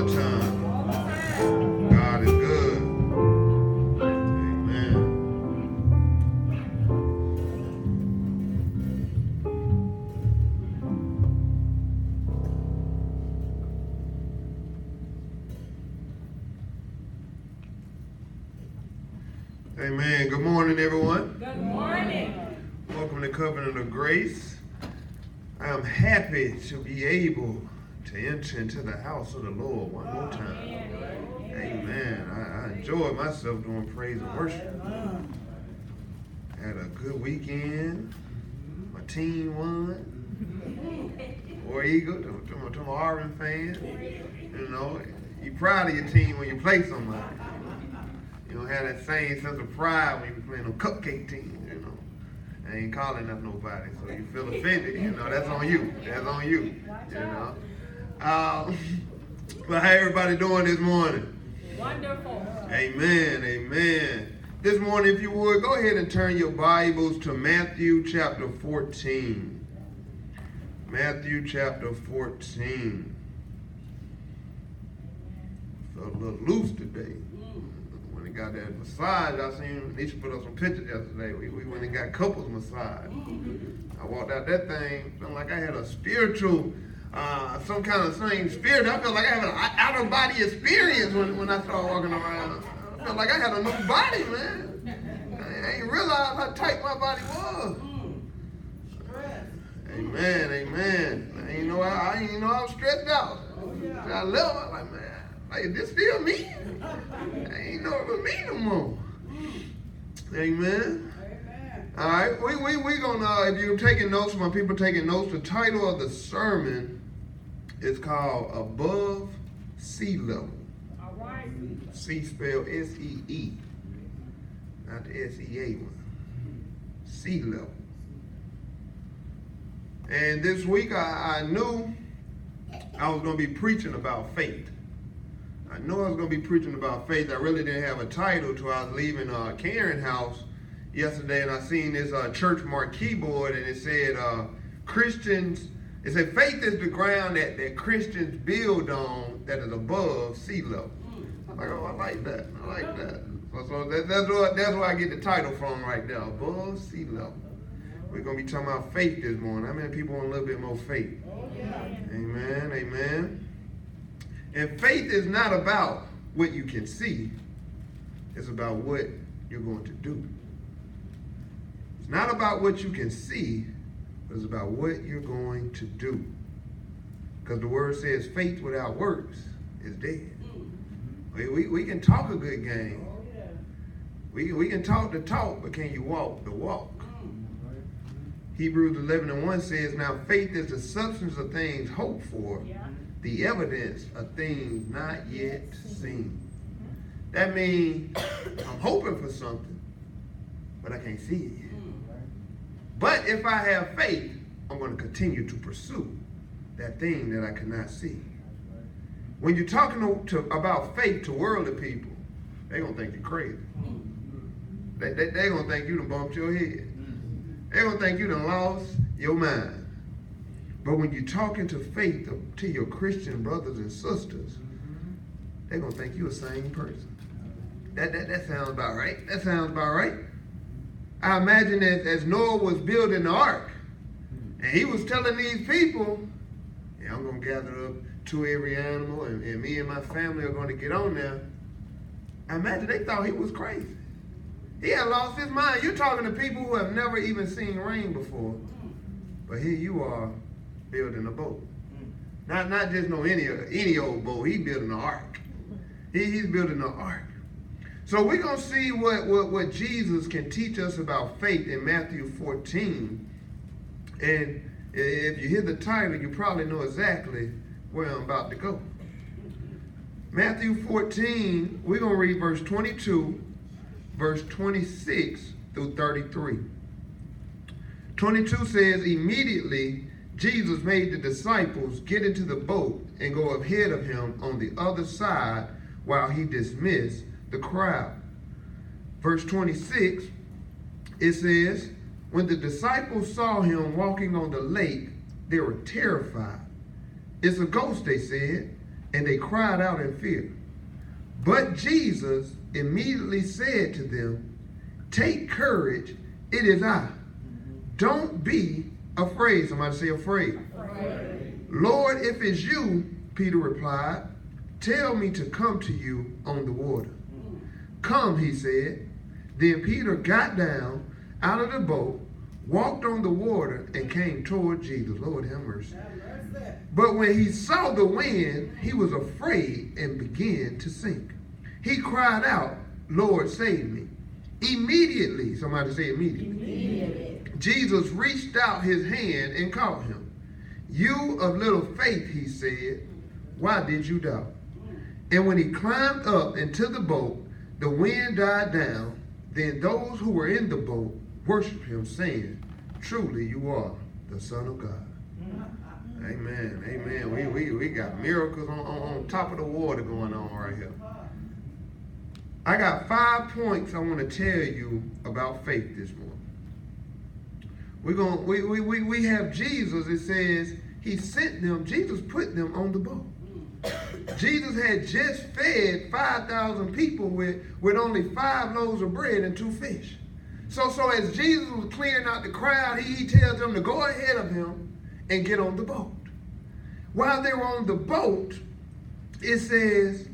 more time. God is good. Amen. Amen. Good morning, everyone. Good morning. Welcome to Covenant of Grace. I am happy to be able to enter into the house of the Lord one more time. Amen. I enjoyed myself doing praise and worship. Had a good weekend. My team won. War Eagle, to my Auburn fans. You know, you're proud of your team when you play somebody. You don't have that same sense of pride when you're playing on cupcake teams, you know. I ain't calling up nobody, so you feel offended, you know, that's on you. That's on you, you know. But how everybody doing this morning? Wonderful. Amen, amen. This morning, if you would, go ahead and turn your Bibles to Matthew chapter 14. Matthew chapter 14. Felt a little loose today. When he got that massage, I seen Nisha put up some pictures yesterday. We went and got couples massage. I walked out that thing, feeling like I had a spiritual, some kind of same spirit. I felt like I had an out-of-body experience when I started walking around. I felt like I had a new body, man. I ain't realized how tight my body was. Amen, amen. I ain't know I was stressed out. I left, I was like, man, like, is this still me? I ain't know it was me no more. Amen. All right, we gonna, if you're taking notes, when people taking notes, the title of the sermon is called Above Sea Level. All right. C spelled S-E-E, not the S-E-A one. Sea level. And this week I knew I was gonna be preaching about faith. I know I was going to be preaching about faith. I really didn't have a title till I was leaving Karen house yesterday, and I seen this church marquee board, and it said Christians. It said faith is the ground that Christians build on that is above sea level. I'm like, oh, I like that. I like that. So that's where I get the title from right there, above sea level. We're going to be talking about faith this morning. How many people want a little bit more faith? Amen, amen. And faith is not about what you can see. It's about what you're going to do. It's not about what you can see, but it's about what you're going to do. Because the word says faith without works is dead. We can talk a good game. We can talk the talk, but can you walk the walk? Hebrews 11:1 says, now faith is the substance of things hoped for, the evidence of things not yet seen. That means I'm hoping for something, but I can't see it yet. But if I have faith, I'm going to continue to pursue that thing that I cannot see. When you're talking about faith to worldly people, they're going to think you're crazy. They're going to think you done bumped your head. They're going to think you done lost your mind. But when you're talking to faith to your Christian brothers and sisters, they're going to think you're a sane person. That sounds about right. That sounds about right. I imagine that as Noah was building the ark, and he was telling these people, yeah, I'm going to gather up to every animal, and me and my family are going to get on there. I imagine they thought he was crazy. He had lost his mind. You're talking to people who have never even seen rain before. But here you are, building a boat. Not just any old boat. He's building an ark. He's building an ark. So we're going to see what Jesus can teach us about faith in Matthew 14. And if you hear the title, you probably know exactly where I'm about to go. Matthew 14, we're going to read verse 22, verse 26 through 33. 22 says, immediately Jesus made the disciples get into the boat and go ahead of him on the other side while he dismissed the crowd. Verse 26, it says, when the disciples saw him walking on the lake, they were terrified. It's a ghost, they said, and they cried out in fear. But Jesus immediately said to them, "Take courage, it is I. Don't be afraid." Somebody say afraid. "Lord, if it's you," Peter replied, "tell me to come to you on the water." "Come," he said. Then Peter got down out of the boat, walked on the water, and came toward Jesus. Lord have mercy. But when he saw the wind, he was afraid and began to sink. He cried out, "Lord, save me." Immediately, somebody say immediately. Jesus reached out his hand and caught him. "You of little faith," he said, "why did you doubt?" And when he climbed up into the boat, the wind died down. Then those who were in the boat worshiped him, saying, "Truly you are the Son of God." Amen. Amen. We got miracles on top of the water going on right here. I got 5 points I want to tell you about faith this morning. We have Jesus. It says he sent them. Jesus put them on the boat. Jesus had just fed 5,000 people with only 5 loaves of bread and 2 fish. So as Jesus was clearing out the crowd, he tells them to go ahead of him and get on the boat. While they were on the boat, it says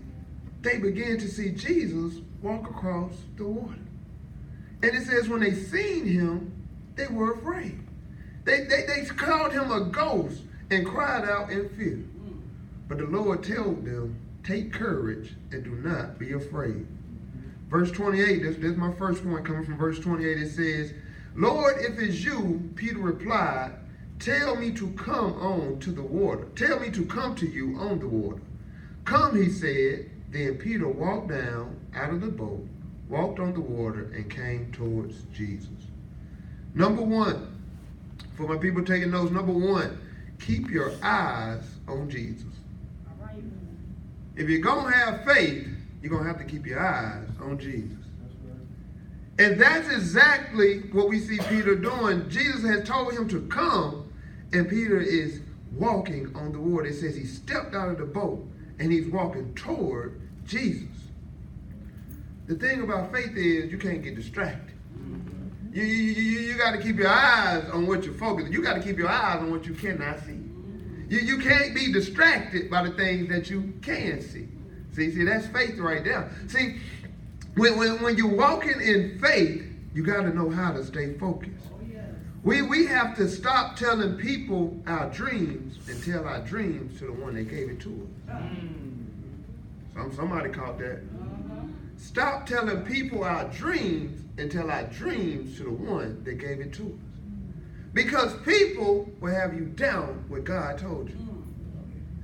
they began to see Jesus walk across the water. And it says when they seen him, they were afraid. They called him a ghost and cried out in fear. But the Lord told them, "Take courage and do not be afraid." Verse 28, this is my first point coming from verse 28. It says, "Lord, if it's you," Peter replied, "tell me to come on to the water. Tell me to come to you on the water." "Come," he said. Then Peter walked down out of the boat, walked on the water, and came towards Jesus. Number one, for my people taking notes, number one, keep your eyes on Jesus. If you're going to have faith, you're going to have to keep your eyes on Jesus. And that's exactly what we see Peter doing. Jesus has told him to come, and Peter is walking on the water. It says he stepped out of the boat, and he's walking toward Jesus. The thing about faith is you can't get distracted. You got to keep your eyes on what you're focused on. You got to keep your eyes on what you cannot see. You can't be distracted by the things that you can see. See, that's faith right there. See, when you're walking in faith, you got to know how to stay focused. We have to stop telling people our dreams and tell our dreams to the one that gave it to us. Somebody caught that. Stop telling people our dreams and tell our dreams to the one that gave it to us. Because people will have you down what God told you.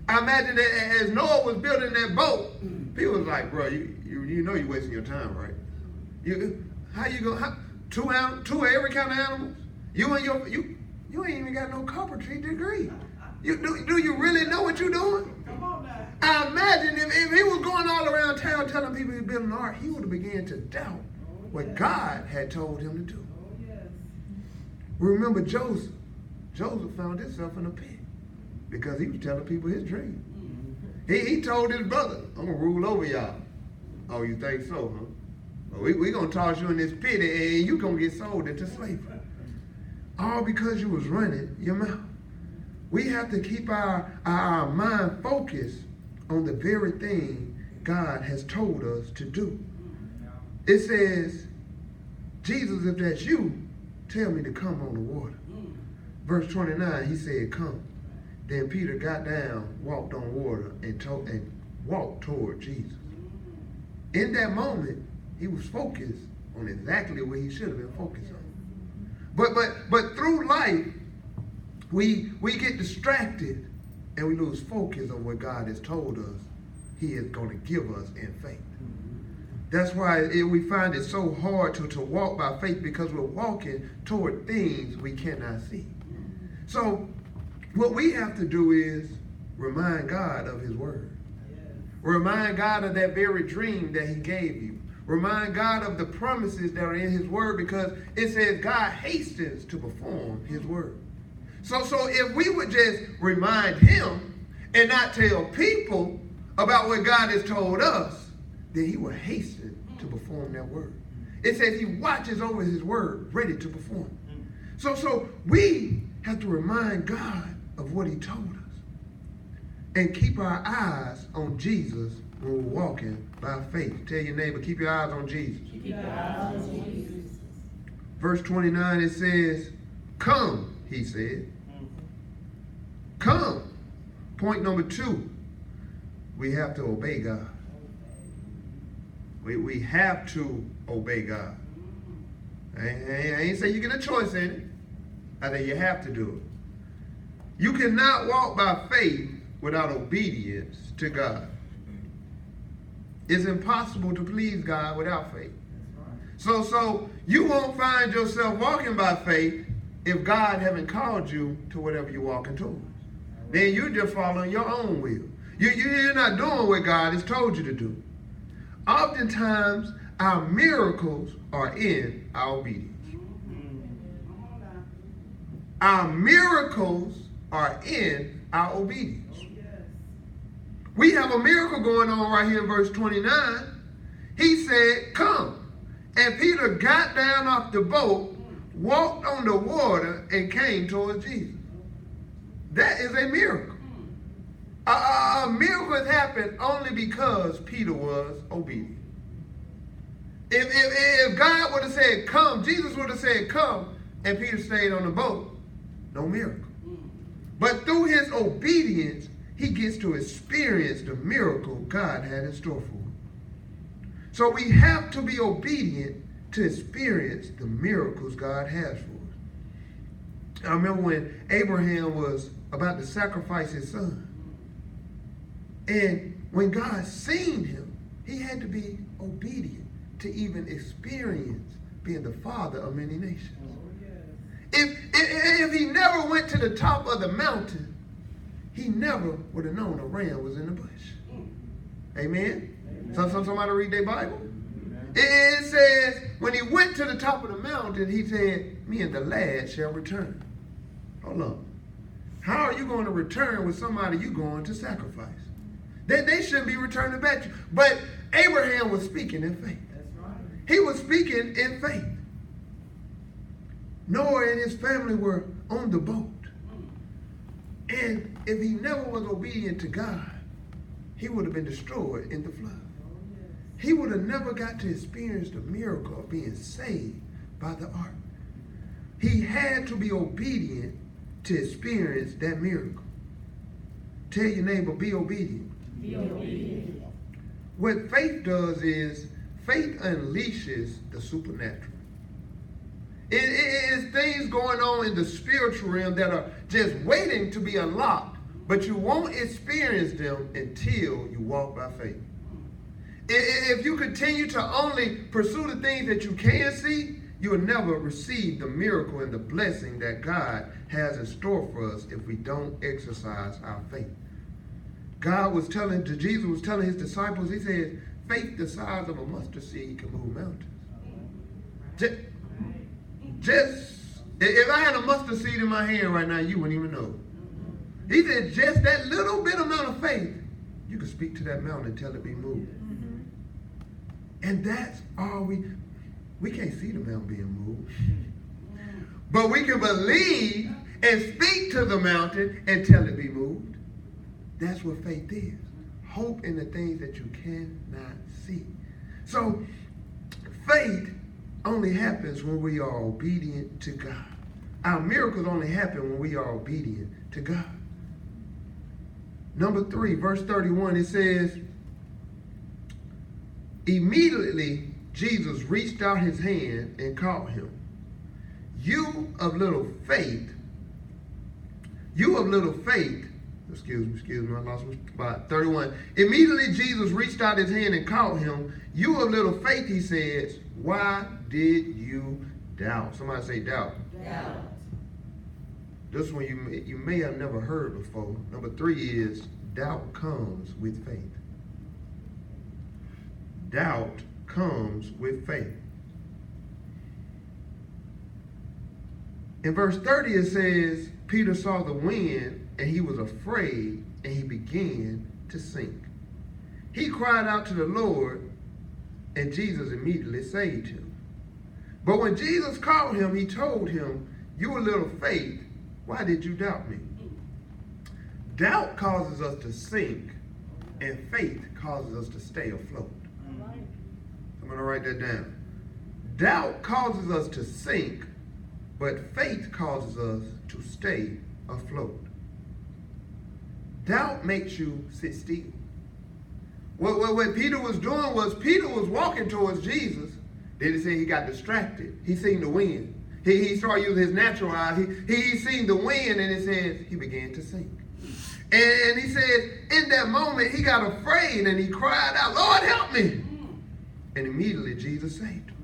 I imagine that as Noah was building that boat, people was like, "Bro, you know you're wasting your time, right? How you gonna two of every kind of animals? You ain't even got no carpentry degree. Do you really know what you're doing?" Come on now. I imagine if he was going all around town telling people he's building an ark, he would have began to doubt what God had told him to do. Remember Joseph. Joseph found himself in a pit because he was telling people his dream. He told his brother, "I'm going to rule over y'all." "Oh, you think so, huh? Well, we're going to toss you in this pit and you're going to get sold into slavery." All because you was running your mouth. We have to keep our mind focused on the very thing God has told us to do. It says, "Jesus, if that's you, tell me to come on the water." Verse 29, he said, "Come." Then Peter got down, walked on water, and walked toward Jesus. In that moment, he was focused on exactly what he should have been focused on. But through life, we get distracted and we lose focus on what God has told us he is going to give us in faith. That's why we find it so hard to walk by faith, because we're walking toward things we cannot see. So what we have to do is remind God of his word. Remind God of that very dream that he gave you. Remind God of the promises that are in his word, because it says God hastens to perform his word. So if we would just remind him and not tell people about what God has told us, then he will hasten to perform that word. It says he watches over his word, ready to perform. So we have to remind God of what he told us and keep our eyes on Jesus when we're walking by faith. Tell your neighbor, keep your eyes on Jesus. Keep your eyes on Jesus. Verse 29, it says, come, he said. Come. Point number 2, we have to obey God. We have to obey God. I ain't say you get a choice in it. I think you have to do it. You cannot walk by faith without obedience to God. It's impossible to please God without faith. So you won't find yourself walking by faith if God haven't called you to whatever you're walking towards. Then you're just following your own will. You're not doing what God has told you to do. Oftentimes, our miracles are in our obedience. Our miracles are in our obedience. We have a miracle going on right here in verse 29. He said, come. And Peter got down off the boat, walked on the water, and came towards Jesus. That is a miracle. A miracle has happened only because Peter was obedient. If God would have said, come, Jesus would have said, come, and Peter stayed on the boat, no miracle. But through his obedience, he gets to experience the miracle God had in store for him. So we have to be obedient to experience the miracles God has for us. I remember when Abraham was about to sacrifice his son. And when God seen him, he had to be obedient to even experience being the father of many nations. If he never went to the top of the mountain, he never would have known a ram was in the bush. Amen? Somebody read their Bible? It says, when he went to the top of the mountain, he said, me and the lad shall return. Hold on. How are you going to return with somebody you're going to sacrifice? They shouldn't be returning back to you. But Abraham was speaking in faith. That's right. He was speaking in faith. Noah and his family were on the boat. And if he never was obedient to God, he would have been destroyed in the flood. He would have never got to experience the miracle of being saved by the ark. He had to be obedient to experience that miracle. Tell your neighbor, be obedient. Be obedient. What faith does is faith unleashes the supernatural. It is things going on in the spiritual realm that are just waiting to be unlocked, but you won't experience them until you walk by faith. If you continue to only pursue the things that you can see, you will never receive the miracle and the blessing that God has in store for us if we don't exercise our faith. Jesus was telling his disciples, he said, faith the size of a mustard seed can move mountains. If I had a mustard seed in my hand right now, you wouldn't even know. He said, just that little bit amount of faith, you can speak to that mountain and tell it be moved. And that's all we can't see the mountain being moved. But we can believe and speak to the mountain and tell it be moved. That's what faith is. Hope in the things that you cannot see. So faith only happens when we are obedient to God. Our miracles only happen when we are obedient to God. Number 3, verse 31, it says, immediately Jesus reached out his hand and caught him. You of little faith, excuse me, I lost my spot. 31. Immediately Jesus reached out his hand and caught him. You of little faith, he says, why did you doubt? Somebody say doubt. Doubt. This one you may have never heard before. Number 3 is doubt comes with faith. Doubt comes with faith. In verse 30 it says, Peter saw the wind and he was afraid and he began to sink. he cried out to the Lord, and Jesus immediately saved him. But when Jesus called him, he told him, "You little faith, why did you doubt me?" Doubt causes us to sink, and faith causes us to stay afloat. I'm going to write that down. Doubt causes us to sink, but faith causes us to stay afloat. Doubt makes you sit still. What Peter was doing was Peter was walking towards Jesus. Then it said he got distracted. He seen the wind. He started using his natural eyes. He seen the wind, and it says he began to sink. And he said in that moment he got afraid and he cried out, "Lord, help me." And immediately Jesus saved him.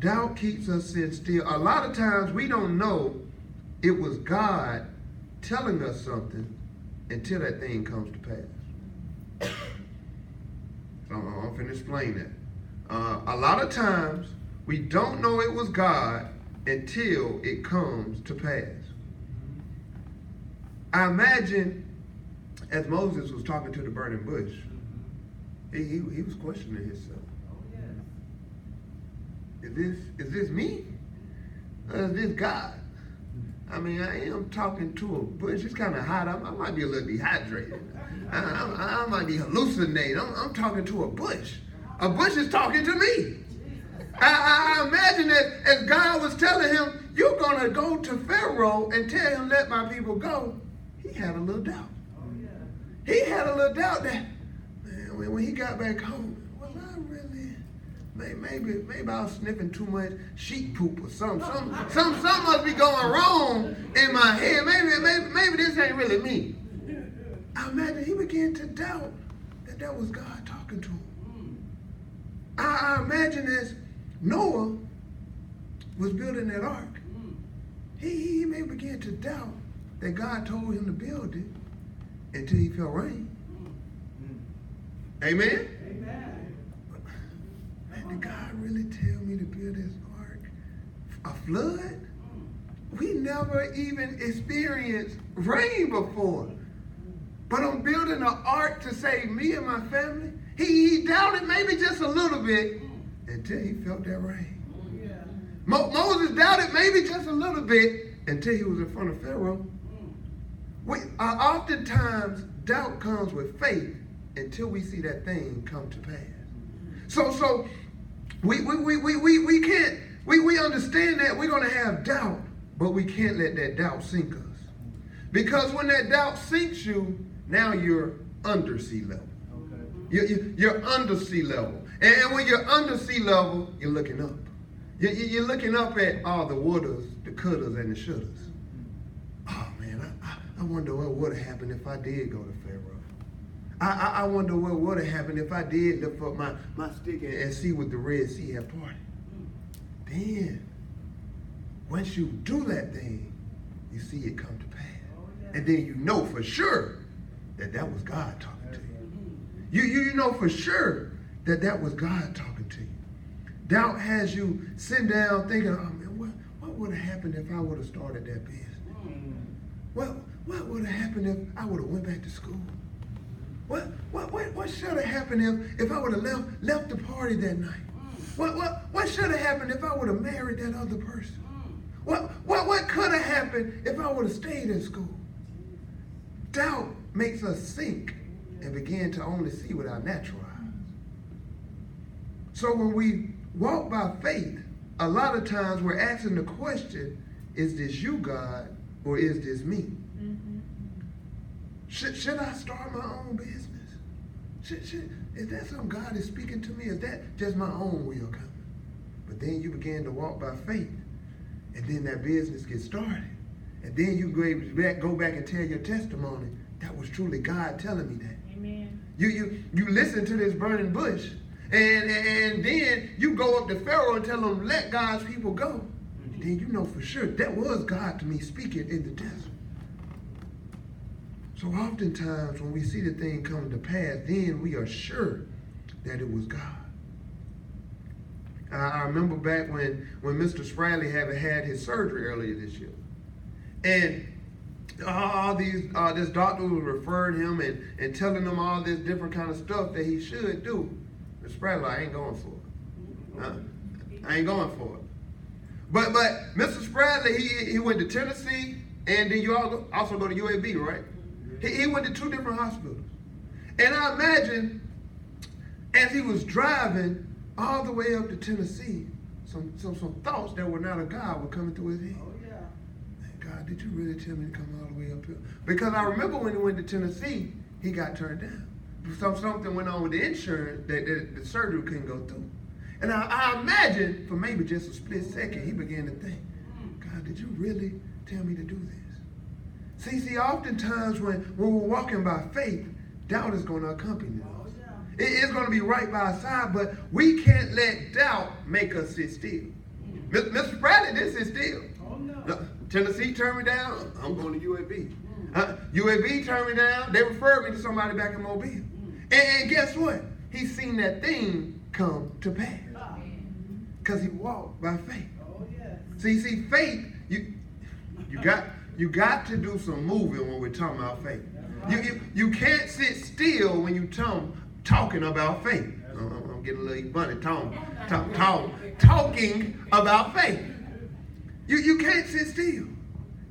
Doubt keeps us sitting still. A lot of times we don't know it was God telling us something until that thing comes to pass. So I'm finna explain that. A lot of times we don't know it was God until it comes to pass. I imagine as Moses was talking to the burning bush, he was questioning himself. Is this me? Or is this God? I mean, I am talking to a bush. It's kind of hot. I might be a little dehydrated. I might be hallucinating. I'm talking to a bush. A bush is talking to me. I imagine that as God was telling him, "You're going to go to Pharaoh and tell him, let my people go," he had a little doubt. He had a little doubt that, man, when he got back home, was I really, maybe I was sniffing too much sheep poop or something. Something must be going wrong in my head. Maybe this ain't really me. I imagine he began to doubt that was God talking to him. I imagine as Noah was building that ark, he may begin to doubt that God told him to build it until he felt rain. Amen? Amen. Man, did God really tell me to build this ark? A flood? We never even experienced rain before. But I'm building an ark to save me and my family. He doubted maybe just a little bit until he felt that rain. Moses doubted maybe just a little bit until he was in front of Pharaoh. Oftentimes, doubt comes with faith until we see that thing come to pass. So we can't, we understand that we're going to have doubt, but we can't let that doubt sink us. Because when that doubt sinks you, now you're under sea level. You're under sea level. And when you're under sea level, you're looking up. You're looking up at all the wouldas, the couldas, and the shouldas. Oh, man, I wonder what would have happened if I did go to Pharaoh. I wonder what would have happened if I did lift up my stick and see what the Red Sea had parted. Then, once you do that thing, you see it come to pass. And then you know for sure that was God talking to you. You know for sure that was God talking to you. Doubt has you sitting down thinking, oh man, what would have happened if I would have started that business? What would have happened if I would have went back to school? What should have happened if I would have left the party that night? What should have happened if I would have married that other person? What could have happened if I would have stayed in school? Doubt makes us sink and begin to only see with our natural eyes. So when we walk by faith, a lot of times we're asking the question, is this you, God, or is this me? Should I start my own business? Is that something God is speaking to me? Is that just my own will coming? But then you begin to walk by faith, and then that business gets started. And then you go back and tell your testimony. That was truly God telling me that. Amen. You listen to this burning bush, and then you go up to Pharaoh and tell him, let God's people go. And then you know for sure that was God to me speaking in the desert. So oftentimes when we see the thing come to pass, then we are sure that it was God. I remember back when Mr. Spradley had his surgery earlier this year. And this doctor was referring him and telling him all this different kind of stuff that he should do. Mr. Spradley, I ain't going for it. I ain't going for it. But Mr. Spradley, he went to Tennessee, and then you also go to UAB, right? He went to 2 different hospitals. And I imagine as he was driving all the way up to Tennessee, some thoughts that were not of God were coming through his head. Oh, yeah. God, did you really tell me to come all the way up here? Because I remember when he went to Tennessee, he got turned down. Something went on with the insurance that the surgery couldn't go through. And I imagine for maybe just a split second, he began to think, God, did you really tell me to do this? See, oftentimes when we're walking by faith, doubt is going to accompany us. It's going to be right by our side, but we can't let doubt make us sit still. Mr. Bradley didn't sit still. No, Tennessee turned me down. I'm going to UAB. UAB turned me down. They referred me to somebody back in Mobile. And guess what? He's seen that thing come to pass because he walked by faith. See, faith. You got to do some moving when we're talking about faith. You can't sit still when you talking about faith. I'm getting a little bunny talking about faith. You can't sit still.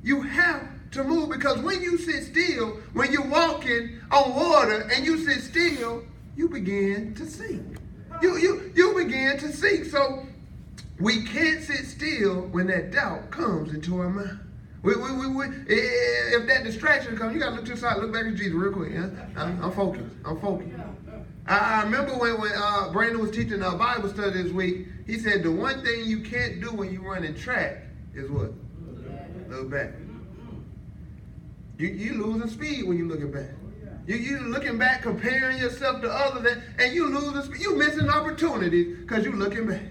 You have to move, because when you sit still, when you're walking on water and you sit still, you begin to sink. You begin to sink. So we can't sit still when that doubt comes into our mind. If that distraction comes, you got to look to the side, look back at Jesus real quick. Yeah? I'm focused. I remember when Brandon was teaching a Bible study this week, he said the one thing you can't do when you run in track is what? Look back. You losing speed when you're looking back. You looking back, comparing yourself to others, and you losing speed. You missing opportunities because you're looking back.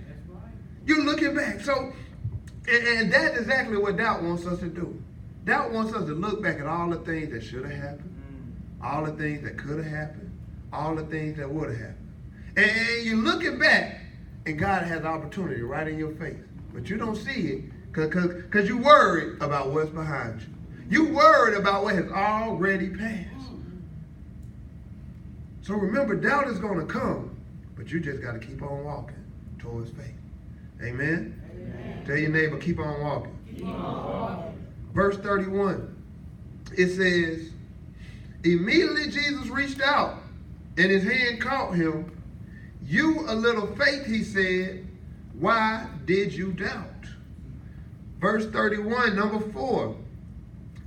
You're looking back. So, and that's exactly what doubt wants us to do. Doubt wants us to look back at all the things that should have happened, all the things that could have happened, all the things that would have happened. And you're looking back, and God has opportunity right in your face. But you don't see it because you're worried about what's behind you. You're worried about what has already passed. So remember, doubt is going to come, but you just got to keep on walking towards faith. Amen? Amen. Tell your neighbor, keep on walking. Keep on walking. Verse 31, it says, immediately Jesus reached out, and his hand caught him. You a little faith, he said, why did you doubt? Verse 31, number 4,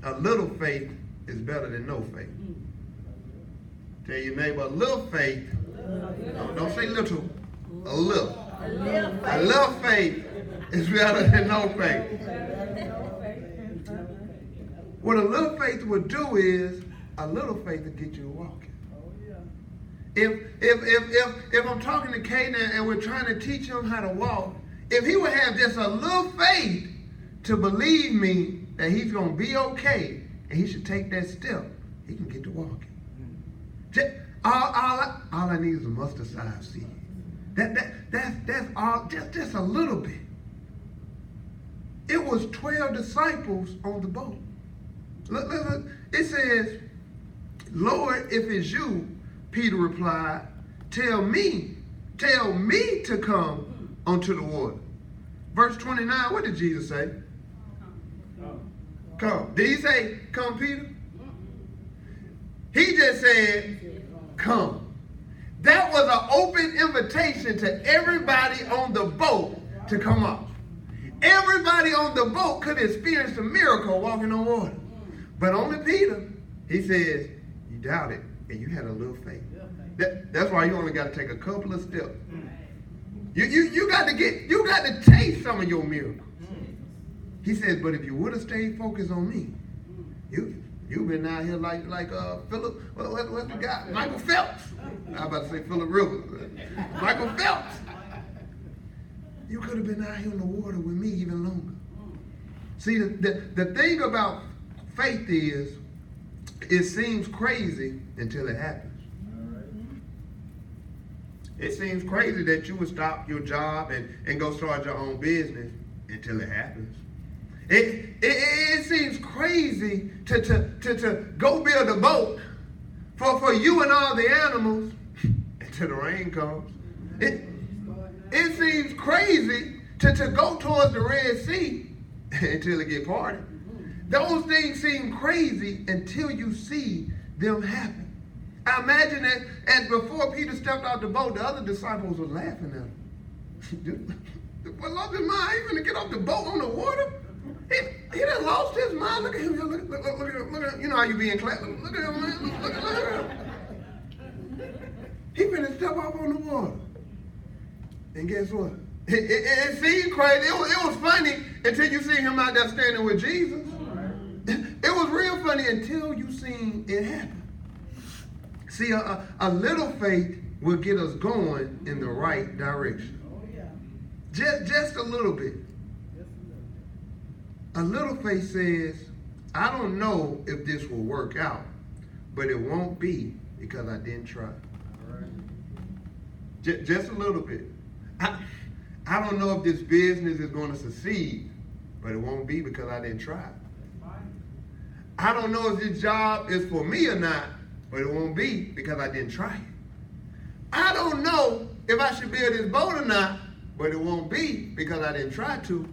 a little faith is better than no faith. Tell your neighbor, a little faith, don't say little, a little. A little faith is better than no faith. What a little faith would do is, a little faith will get you walking. If I'm talking to Caden and we're trying to teach him how to walk, if he would have just a little faith to believe me that he's going to be okay and he should take that step, he can get to walking. All I need is a mustard size seed. That's all, just a little bit. It was 12 disciples on the boat. Look. It says, Lord, if it's you, Peter replied, tell me to come onto the water. Verse 29, what did Jesus say? Come. Did he say, come, Peter? He just said, come. That was an open invitation to everybody on the boat to come up. Everybody on the boat could experience a miracle walking on water. But only Peter, he says, you doubted and you had a little faith. That's why you only got to take a couple of steps. You got to taste some of your miracles. He says, but if you would have stayed focused on me, you've been out here like Philip, what's the guy? Michael Phelps. I was about to say Philip Rivers. Michael Phelps. You could have been out here in the water with me even longer. See, the thing about faith is, it seems crazy until it happens. It seems crazy that you would stop your job and go start your own business until it happens. It seems crazy to go build a boat for you and all the animals until the rain comes. It seems crazy to go towards the Red Sea until it get parted. Those things seem crazy until you see them happen. I imagine that as before Peter stepped out the boat, the other disciples were laughing at him. What lost his mind? He's gonna get off the boat on the water? He done lost his mind. Look at him. Look at him. Look at him. You know how you be in class. Look at him, man. Look at him. He finna step off on the water. And guess what? It seemed crazy. It was funny until you see him out there standing with Jesus. It was real funny until you seen it happen. See, a little faith will get us going in the right direction. Just a little bit. A little faith says, I don't know if this will work out, but it won't be because I didn't try. Just a little bit. I don't know if this business is going to succeed, but it won't be because I didn't try. I don't know if this job is for me or not, but it won't be because I didn't try it. I don't know if I should build this boat or not, but it won't be because I didn't try to.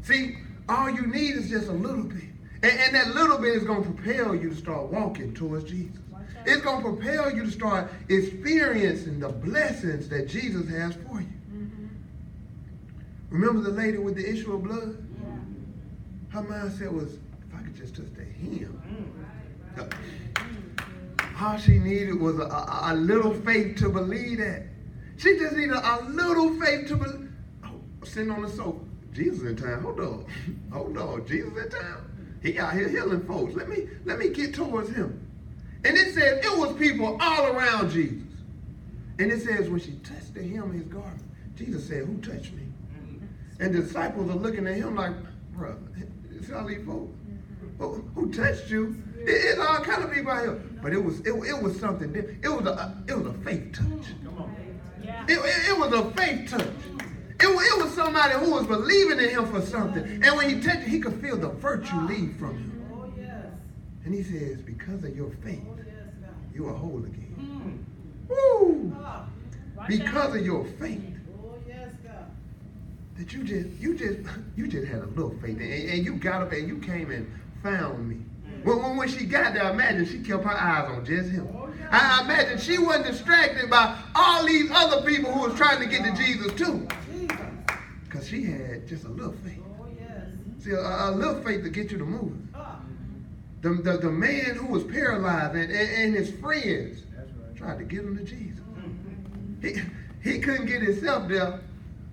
See, all you need is just a little bit. And that little bit is going to propel you to start walking towards Jesus. It's going to propel you to start experiencing the blessings that Jesus has for you. Remember the lady with the issue of blood? Her mindset was, if I could just touch the hem. All she needed was a little faith to believe that. She just needed a little faith to believe. Oh, sitting on the sofa. Jesus in town. Hold on. Jesus in town. He out here healing folks. Let me get towards him. And it says it was people all around Jesus. And it says when she touched the hem of his garment, Jesus said, who touched me? And the disciples are looking at him like, bro, it's all these folks. Who touched you? It's all kind of people out here. But it was something different. It was a faith touch. It was a faith touch. It was somebody who was believing in him for something. And when he touched it, he could feel the virtue leave from him. And he says, because of your faith, you are whole again. Woo! Because of your faith. That you just had a little faith. And you got up and you came and found me. When she got there, I imagine she kept her eyes on just him. I imagine she wasn't distracted by all these other people who was trying to get to Jesus too. Because she had just a little faith. See, a little faith to get you to move. The man who was paralyzed and his friends tried to get him to Jesus. He couldn't get himself there,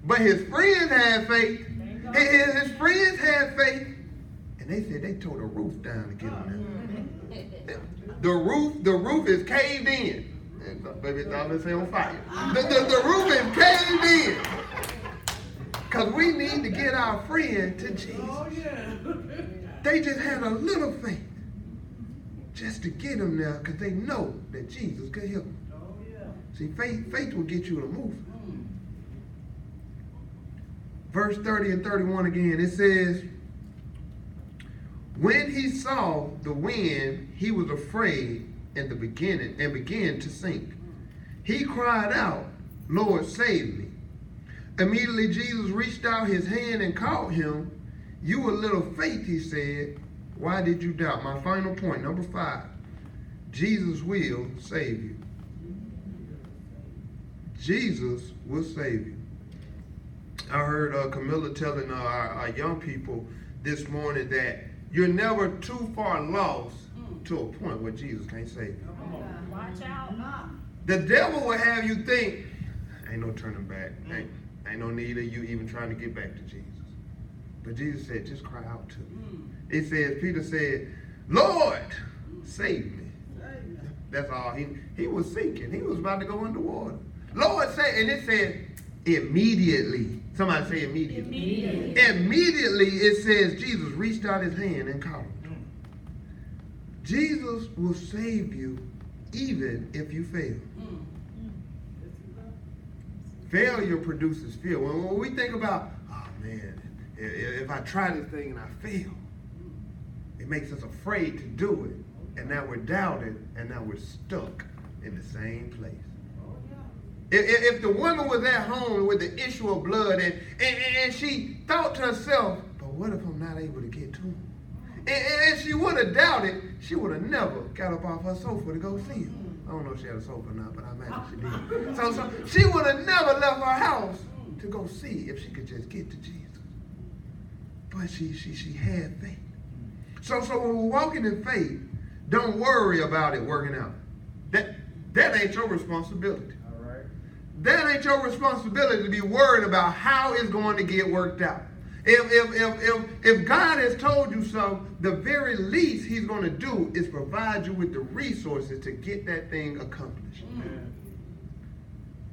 but his friends had faith. His friends had faith. And they said they tore the roof down to get him there. The roof is caved in. Baby, it's all say on fire. The roof is caved in. Because we need to get our friend to Jesus. They just had a little faith just to get him there because they know that Jesus could help them. See, faith will get you to move. Verse 30 and 31 again, it says, when he saw the wind, he was afraid in the beginning and began to sink. He cried out, Lord, save me. Immediately Jesus reached out his hand and caught him. You a little faith, he said. Why did you doubt? My final point, number 5. Jesus will save you. Jesus will save you. I heard Camilla telling our young people this morning that you're never too far lost to a point where Jesus can't save you. Watch out. The devil will have you think, ain't no turning back. Ain't no need of you even trying to get back to Jesus. But Jesus said, just cry out to me. It says, Peter said, Lord, save me. That's all. He was sinking. He was about to go underwater. Lord, say, and it said, immediately. Somebody say immediately. Immediately it says Jesus reached out his hand and caught him. Jesus will save you even if you fail. Failure produces fear. When we think about, oh man, If I try this thing and I fail, it makes us afraid to do it. And now we're doubted, and now we're stuck in the same place. If the woman was at home with the issue of blood and she thought to herself, but what if I'm not able to get to him? And she would have doubted, she would have never got up off her sofa to go see him. I don't know if she had a sofa or not, but I imagine she did. So she would have never left her house to go see if she could just get to Jesus. But she had faith. So when we're walking in faith, don't worry about it working out. That ain't your responsibility. All right. That ain't your responsibility to be worried about how it's going to get worked out. If God has told you so, the very least he's going to do is provide you with the resources to get that thing accomplished. Amen.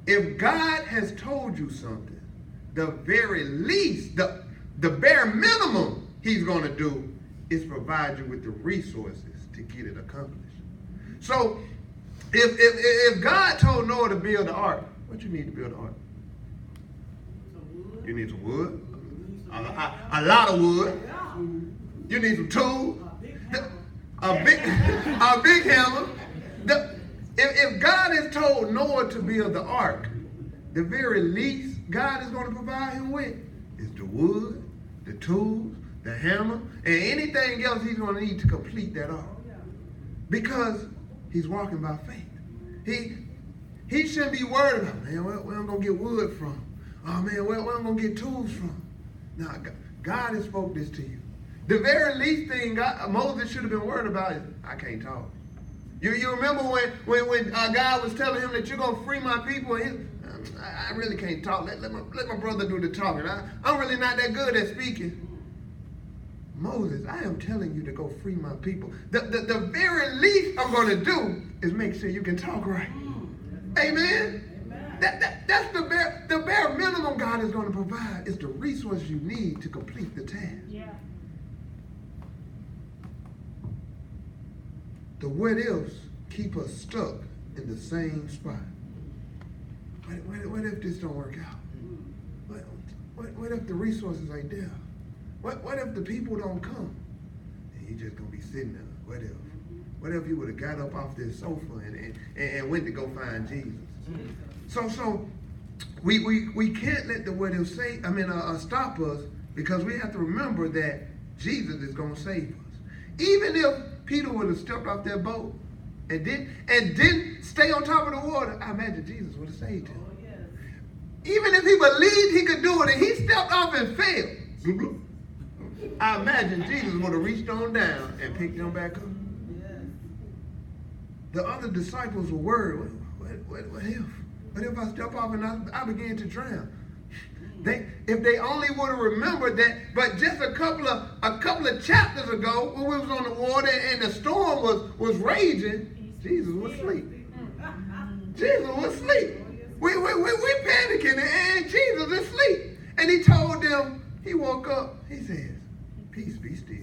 If God has told you something, the very least, the bare minimum he's going to do is provide you with the resources to get it accomplished. So if God told Noah to build the ark, what you need to build the ark? You need some wood. A lot of wood. You need some tools. A big hammer. If God has told Noah to build the ark, the very least God is going to provide him with is the wood, the tools, the hammer, and anything else he's going to need to complete that ark. Because he's walking by faith. He shouldn't be worried about, man, where I'm going to get wood from? Oh, man, where I'm going to get tools from? No, God has spoke this to you. The very least thing Moses should have been worried about is, I can't talk. You remember when God was telling him that you're going to free my people? And I really can't talk. Let my brother do the talking. I'm really not that good at speaking. Moses, I am telling you to go free my people. The very least I'm going to do is make sure you can talk right. Amen? That's the bare minimum God is going to provide is the resources you need to complete the task. Yeah. The what ifs keep us stuck in the same spot. What if this don't work out? What if the resources ain't there? What if the people don't come? And you just gonna be sitting there. What if? What if you would have got up off this sofa and went to go find Jesus? So we can't let the what if stop us, because we have to remember that Jesus is gonna save us. Even if Peter would have stepped off that boat and didn't stay on top of the water, I imagine Jesus would have saved him. Oh, yes. Even if he believed he could do it and he stepped off and failed, I imagine Jesus would have reached on down and picked him back up. Yes. The other disciples were worried, what if? What if I step off and I begin to drown? If they only would have remembered that, but just a couple of chapters ago, when we was on the water and the storm was raging, Jesus was asleep. Jesus was asleep. We panicking and Jesus is asleep. And he told them, he woke up, he says, peace be still.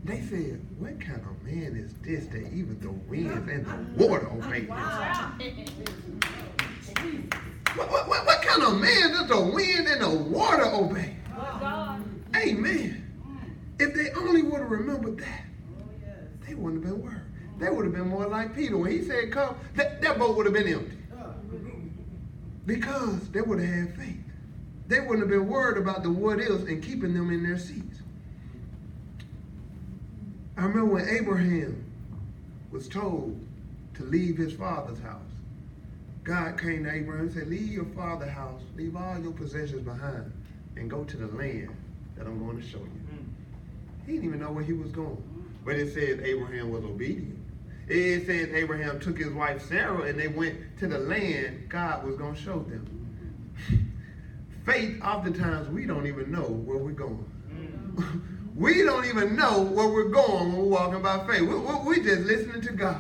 They said, what kind of man is this that even the winds and the water obey him? What kind of man does the wind and the water obey? Amen. If they only would have remembered that, they wouldn't have been worried. They would have been more like Peter. When he said come, that boat would have been empty. Because they would have had faith. They wouldn't have been worried about the what ifs and keeping them in their seats. I remember when Abraham was told to leave his father's house. God came to Abraham and said, leave your father's house, leave all your possessions behind, and go to the land that I'm going to show you. He didn't even know where he was going. But it says Abraham was obedient. It says Abraham took his wife Sarah and they went to the land God was going to show them. Faith, oftentimes, we don't even know where we're going. We don't even know where we're going when we're walking by faith. We're just listening to God.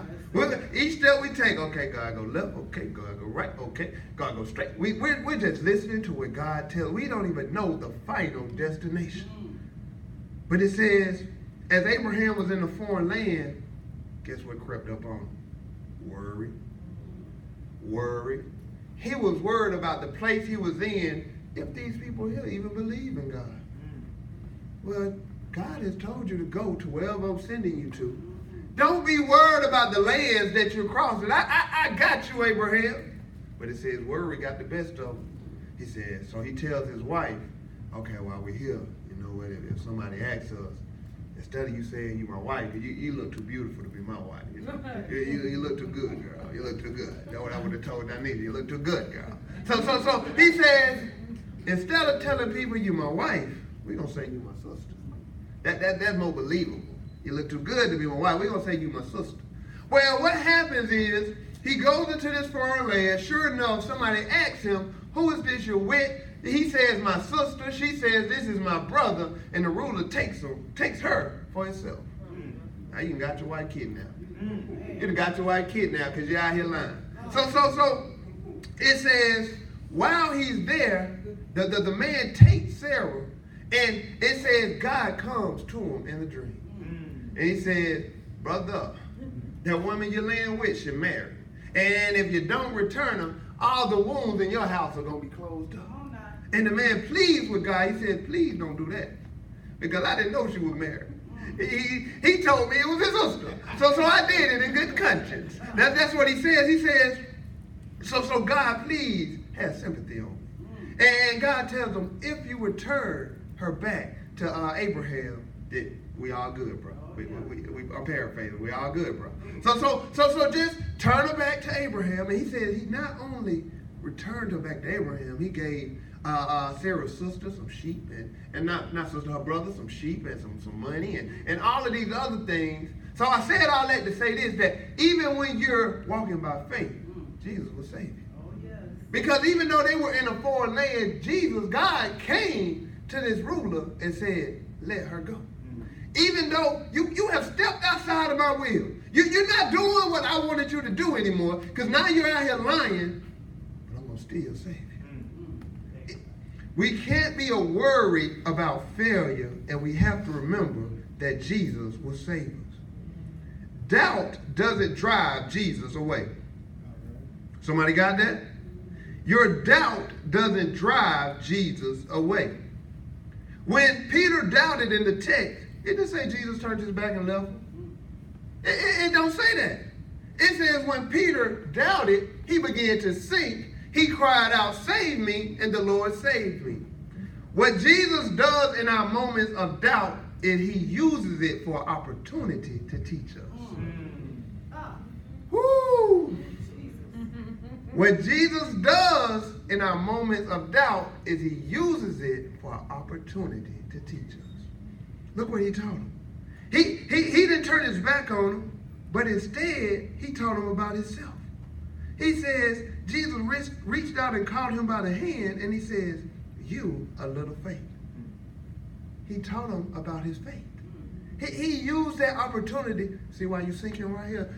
Each step we take, okay, God go left, okay, God go right, okay, God go straight. We're just listening to what God tells. We don't even know the final destination. But it says, as Abraham was in a foreign land, guess what crept up on him? Worry. He was worried about the place he was in, if these people here even believe in God. Well, God has told you to go to wherever I'm sending you to. Don't be worried about the lands that you're crossing. I got you, Abraham. But it says worry got the best of him. He says, so he tells his wife, okay, while we're here, you know what, if somebody asks us, instead of you saying you my wife, you look too beautiful to be my wife. You know? you look too good, girl. You look too good. That's what I would have told Danita. You look too good, girl. So he says, instead of telling people you my wife, we're going to say you my sister. That's more believable. You look too good to be my wife. We're going to say you my sister. Well, what happens is, he goes into this foreign land. Sure enough, somebody asks him, who is this you're with? He says, my sister. She says, this is my brother. And the ruler takes her for himself. Now you done got your white kid now. You done got your white kid now because you're out here lying. So it says, while he's there, the man takes Sarah. And it says God comes to him in the dream. And he says, brother, that woman you're laying with should marry. And if you don't return them, all the wounds in your house are going to be closed up. And the man pleads with God. He said, please don't do that. Because I didn't know she was married. He told me it was his sister. So I did it in good conscience. That's what he says. He says, so God, please have sympathy on me. And God tells him, if you return her back to Abraham, we all good, bro. I'm paraphrasing. We all good, bro. So just turn her back to Abraham. And he said he not only returned her back to Abraham, he gave Sarah's sister some sheep, and not sister, her brother, some sheep and some money and all of these other things. So I said all that to say this, that even when you're walking by faith, Jesus will save you. Oh, yes. Because even though they were in a foreign land, God came to this ruler and said, let her go. Even though you have stepped outside of my will. You're not doing what I wanted you to do anymore, because now you're out here lying, but I'm going to still save you. We can't be worried about failure, and we have to remember that Jesus will save us. Doubt doesn't drive Jesus away. Somebody got that? Your doubt doesn't drive Jesus away. When Peter doubted in the text, it didn't say Jesus turned his back and left him. It don't say that. It says when Peter doubted, he began to sink. He cried out, save me, and the Lord saved me. What Jesus does in our moments of doubt is he uses it for opportunity to teach us. Woo! What Jesus does in our moments of doubt is he uses it for opportunity to teach us. Look what he told him. He didn't turn his back on him, but instead he told him about himself. He says, Jesus reached out and caught him by the hand, and he says, you a little faith. He told him about his faith. He used that opportunity. See why you sinking right here?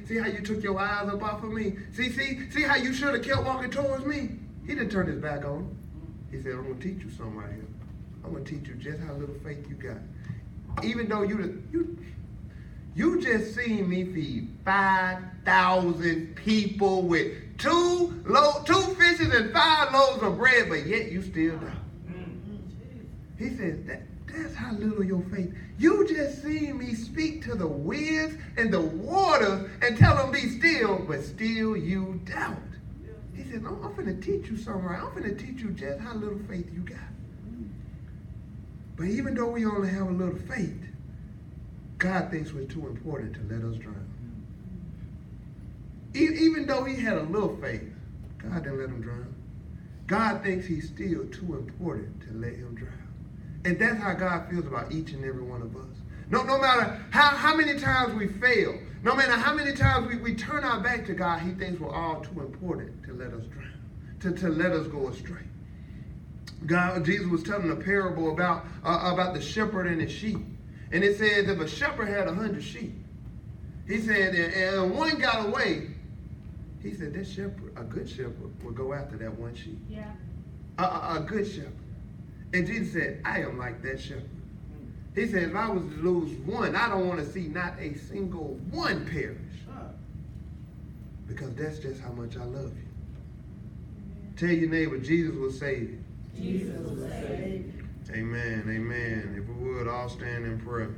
See how you took your eyes up off of me? See how you should have kept walking towards me? He didn't turn his back on him. He said, I'm going to teach you something right here. I'm going to teach you just how little faith you got. Even though you just seen me feed 5,000 people with two fishes and 5 loaves of bread, but yet you still doubt. He says, that's how little your faith. You just seen me speak to the winds and the waters and tell them be still, but still you doubt. He says, I'm going to teach you something right. I'm going to teach you just how little faith you got. But even though we only have a little faith, God thinks we're too important to let us drown. Even though he had a little faith, God didn't let him drown. God thinks he's still too important to let him drown. And that's how God feels about each and every one of us. No matter how many times we fail, no matter how many times we turn our back to God, he thinks we're all too important to let us drown, to let us go astray. Jesus was telling a parable about the shepherd and his sheep. And it says if a shepherd had 100 sheep, he said, and one got away, he said this shepherd, a good shepherd, will go after that one sheep. Yeah. A good shepherd. And Jesus said, I am like that shepherd. He said, if I was to lose one, I don't want to see not a single one perish. Because that's just how much I love you. Tell your neighbor, Jesus will save you. Jesus will save you. Amen. Amen. If we would all stand in prayer.